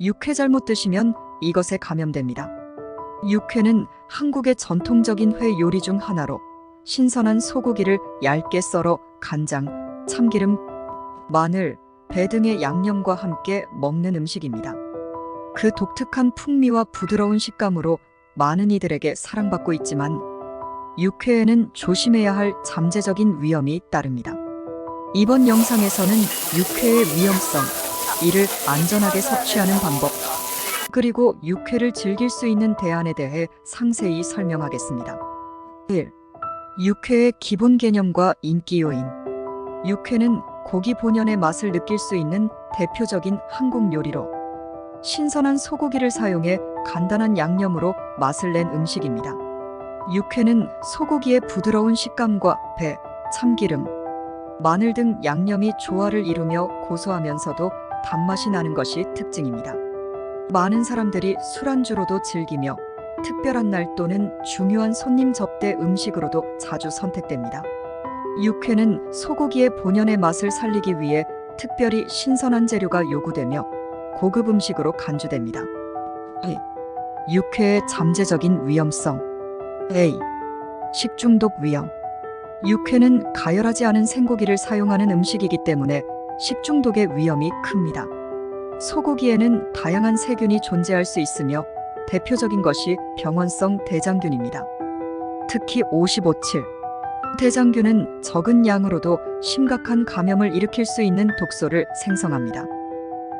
육회 잘못 드시면 이것에 감염됩니다. 육회는 한국의 전통적인 회 요리 중 하나로 신선한 소고기를 얇게 썰어 간장, 참기름, 마늘, 배 등의 양념과 함께 먹는 음식입니다. 그 독특한 풍미와 부드러운 식감으로 많은 이들에게 사랑받고 있지만 육회에는 조심해야 할 잠재적인 위험이 따릅니다. 이번 영상에서는 육회의 위험성, 이를 안전하게 섭취하는 방법, 그리고 육회를 즐길 수 있는 대안에 대해 상세히 설명하겠습니다. 1. 육회의 기본 개념과 인기 요인. 육회는 고기 본연의 맛을 느낄 수 있는 대표적인 한국 요리로 신선한 소고기를 사용해 간단한 양념으로 맛을 낸 음식입니다. 육회는 소고기의 부드러운 식감과 배, 참기름, 마늘 등 양념이 조화를 이루며 고소하면서도 단맛이 나는 것이 특징입니다. 많은 사람들이 술안주로도 즐기며 특별한 날 또는 중요한 손님 접대 음식으로도 자주 선택됩니다. 육회는 소고기의 본연의 맛을 살리기 위해 특별히 신선한 재료가 요구되며 고급 음식으로 간주됩니다. 2. 육회의 잠재적인 위험성. A. 식중독 위험. 육회는 가열하지 않은 생고기를 사용하는 음식이기 때문에 식중독의 위험이 큽니다. 소고기에는 다양한 세균이 존재할 수 있으며 대표적인 것이 병원성 대장균입니다. 특히 55.7 대장균은 적은 양으로도 심각한 감염을 일으킬 수 있는 독소를 생성합니다.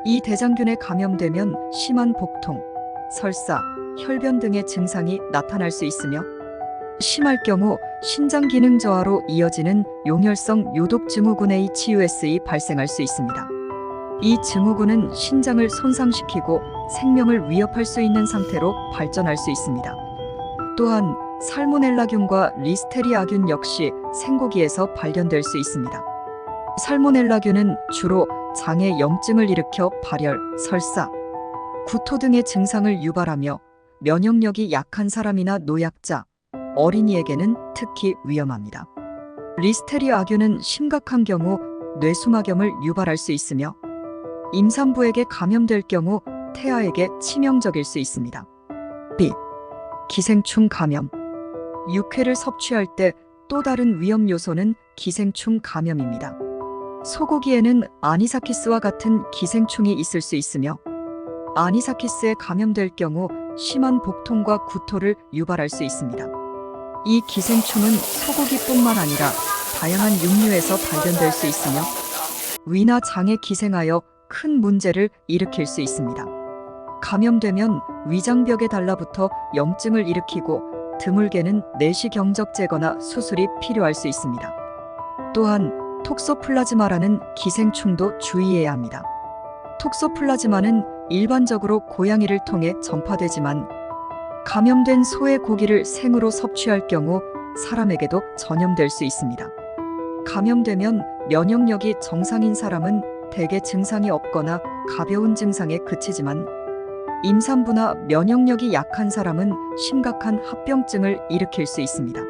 이 대장균에 감염되면 심한 복통, 설사, 혈변 등의 증상이 나타날 수 있으며 심할 경우 신장 기능 저하로 이어지는 용혈성 요독 증후군 HUS이 발생할 수 있습니다. 이 증후군은 신장을 손상시키고 생명을 위협할 수 있는 상태로 발전할 수 있습니다. 또한 살모넬라균과 리스테리아균 역시 생고기에서 발견될 수 있습니다. 살모넬라균은 주로 장에 염증을 일으켜 발열, 설사, 구토 등의 증상을 유발하며 면역력이 약한 사람이나 노약자, 어린이에게는 특히 위험합니다. 리스테리아균은 심각한 경우 뇌수막염을 유발할 수 있으며 임산부에게 감염될 경우 태아에게 치명적일 수 있습니다. B. 기생충 감염. 육회를 섭취할 때 또 다른 위험 요소는 기생충 감염입니다. 소고기에는 아니사키스와 같은 기생충이 있을 수 있으며 아니사키스에 감염될 경우 심한 복통과 구토를 유발할 수 있습니다. 이 기생충은 소고기뿐만 아니라 다양한 육류에서 발견될 수 있으며 위나 장에 기생하여 큰 문제를 일으킬 수 있습니다. 감염되면 위장벽에 달라붙어 염증을 일으키고 드물게는 내시경적 제거나 수술이 필요할 수 있습니다. 또한 톡소플라즈마라는 기생충도 주의해야 합니다. 톡소플라즈마는 일반적으로 고양이를 통해 전파되지만 감염된 소의 고기를 생으로 섭취할 경우 사람에게도 전염될 수 있습니다. 감염되면 면역력이 정상인 사람은 대개 증상이 없거나 가벼운 증상에 그치지만 임산부나 면역력이 약한 사람은 심각한 합병증을 일으킬 수 있습니다.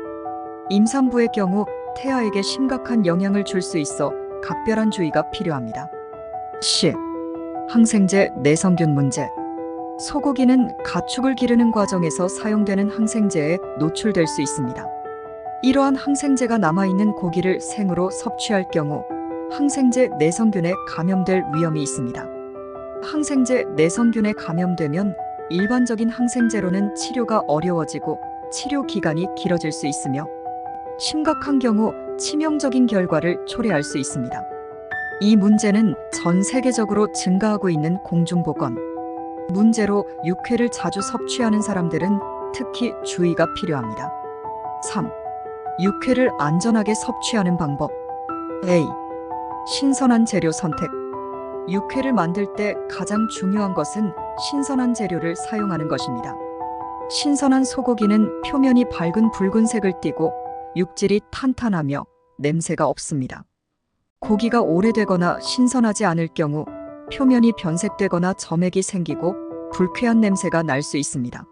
임산부의 경우 태아에게 심각한 영향을 줄 수 있어 각별한 주의가 필요합니다. C. 항생제 내성균 문제. 소고기는 가축을 기르는 과정에서 사용되는 항생제에 노출될 수 있습니다. 이러한 항생제가 남아있는 고기를 생으로 섭취할 경우 항생제 내성균에 감염될 위험이 있습니다. 항생제 내성균에 감염되면 일반적인 항생제로는 치료가 어려워지고 치료 기간이 길어질 수 있으며 심각한 경우 치명적인 결과를 초래할 수 있습니다. 이 문제는 전 세계적으로 증가하고 있는 공중보건 문제로 육회를 자주 섭취하는 사람들은 특히 주의가 필요합니다. 3. 육회를 안전하게 섭취하는 방법. A. 신선한 재료 선택. 육회를 만들 때 가장 중요한 것은 신선한 재료를 사용하는 것입니다. 신선한 소고기는 표면이 밝은 붉은색을 띠고 육질이 탄탄하며 냄새가 없습니다. 고기가 오래되거나 신선하지 않을 경우 표면이 변색되거나 점액이 생기고 불쾌한 냄새가 날 수 있습니다.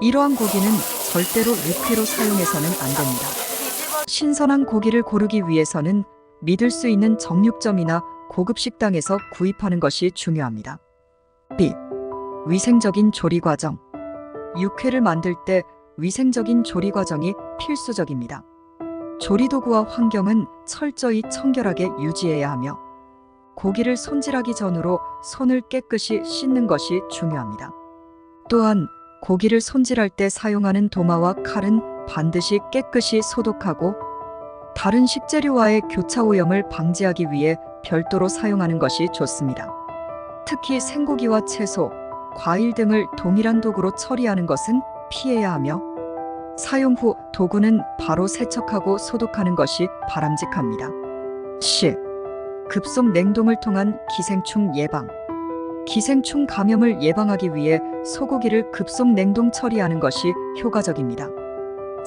이러한 고기는 절대로 육회로 사용해서는 안 됩니다. 신선한 고기를 고르기 위해서는 믿을 수 있는 정육점이나 고급 식당에서 구입하는 것이 중요합니다. B. 위생적인 조리 과정. 육회를 만들 때 위생적인 조리 과정이 필수적입니다. 조리 도구와 환경은 철저히 청결하게 유지해야 하며 고기를 손질하기 전으로 손을 깨끗이 씻는 것이 중요합니다. 또한 고기를 손질할 때 사용하는 도마와 칼은 반드시 깨끗이 소독하고 다른 식재료와의 교차 오염을 방지하기 위해 별도로 사용하는 것이 좋습니다. 특히 생고기와 채소, 과일 등을 동일한 도구로 처리하는 것은 피해야 하며 사용 후 도구는 바로 세척하고 소독하는 것이 바람직합니다. 급속 냉동을 통한 기생충 예방. 기생충 감염을 예방하기 위해 소고기를 급속 냉동 처리하는 것이 효과적입니다.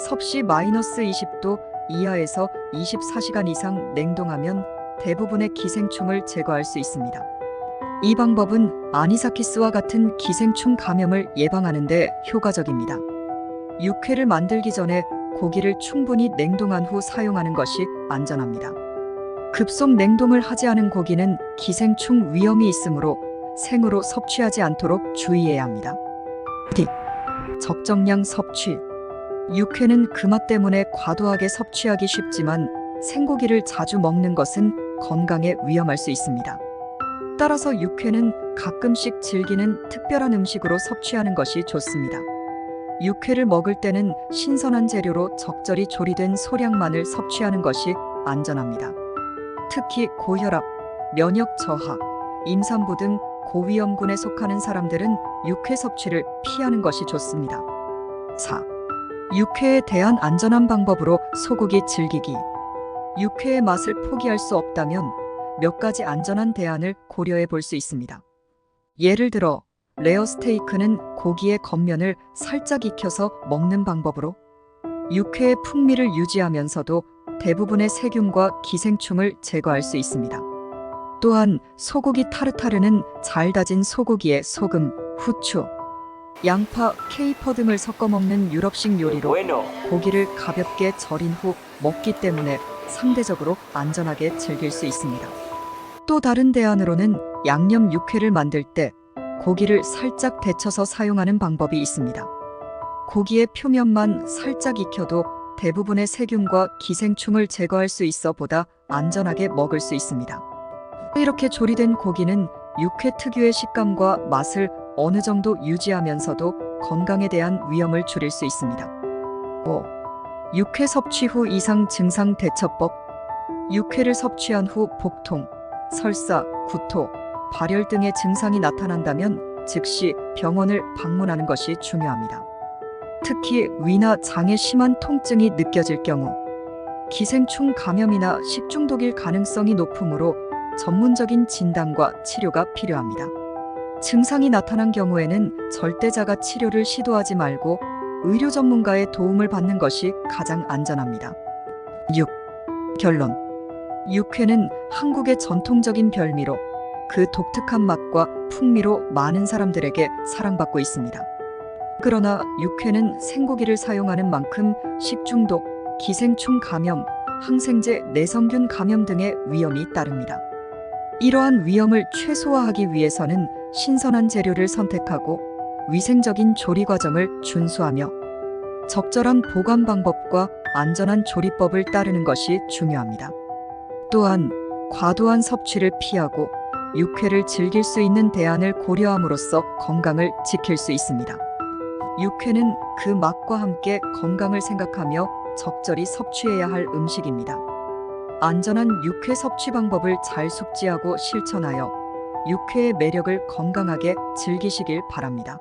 섭씨 -20도 이하에서 24시간 이상 냉동하면 대부분의 기생충을 제거할 수 있습니다. 이 방법은 아니사키스와 같은 기생충 감염을 예방하는 데 효과적입니다. 육회를 만들기 전에 고기를 충분히 냉동한 후 사용하는 것이 안전합니다. 급속 냉동을 하지 않은 고기는 기생충 위험이 있으므로 생으로 섭취하지 않도록 주의해야 합니다. 적정량 섭취. 육회는 그 맛 때문에 과도하게 섭취하기 쉽지만 생고기를 자주 먹는 것은 건강에 위험할 수 있습니다. 따라서 육회는 가끔씩 즐기는 특별한 음식으로 섭취하는 것이 좋습니다. 육회를 먹을 때는 신선한 재료로 적절히 조리된 소량만을 섭취하는 것이 안전합니다. 특히 고혈압, 면역 저하, 임산부 등 고위험군에 속하는 사람들은 육회 섭취를 피하는 것이 좋습니다. 4. 육회에 대한 안전한 방법으로 소고기 즐기기. 육회의 맛을 포기할 수 없다면 몇 가지 안전한 대안을 고려해 볼 수 있습니다. 예를 들어 레어 스테이크는 고기의 겉면을 살짝 익혀서 먹는 방법으로 육회의 풍미를 유지하면서도 대부분의 세균과 기생충을 제거할 수 있습니다. 또한 소고기 타르타르는 잘 다진 소고기에 소금, 후추, 양파, 케이퍼 등을 섞어 먹는 유럽식 요리로 고기를 가볍게 절인 후 먹기 때문에 상대적으로 안전하게 즐길 수 있습니다. 또 다른 대안으로는 양념 육회를 만들 때 고기를 살짝 데쳐서 사용하는 방법이 있습니다. 고기의 표면만 살짝 익혀도 대부분의 세균과 기생충을 제거할 수 있어 보다 안전하게 먹을 수 있습니다. 이렇게 조리된 고기는 육회 특유의 식감과 맛을 어느 정도 유지하면서도 건강에 대한 위험을 줄일 수 있습니다. 5. 육회 섭취 후 이상 증상 대처법. 육회를 섭취한 후 복통, 설사, 구토, 발열 등의 증상이 나타난다면 즉시 병원을 방문하는 것이 중요합니다. 특히 위나 장에 심한 통증이 느껴질 경우 기생충 감염이나 식중독일 가능성이 높으므로 전문적인 진단과 치료가 필요합니다. 증상이 나타난 경우에는 절대 자가 치료를 시도하지 말고 의료 전문가의 도움을 받는 것이 가장 안전합니다. 6. 결론. 육회는 한국의 전통적인 별미로 그 독특한 맛과 풍미로 많은 사람들에게 사랑받고 있습니다. 그러나 육회는 생고기를 사용하는 만큼 식중독, 기생충 감염, 항생제, 내성균 감염 등의 위험이 따릅니다. 이러한 위험을 최소화하기 위해서는 신선한 재료를 선택하고 위생적인 조리 과정을 준수하며 적절한 보관 방법과 안전한 조리법을 따르는 것이 중요합니다. 또한 과도한 섭취를 피하고 육회를 즐길 수 있는 대안을 고려함으로써 건강을 지킬 수 있습니다. 육회는 그 맛과 함께 건강을 생각하며 적절히 섭취해야 할 음식입니다. 안전한 육회 섭취 방법을 잘 숙지하고 실천하여 육회의 매력을 건강하게 즐기시길 바랍니다.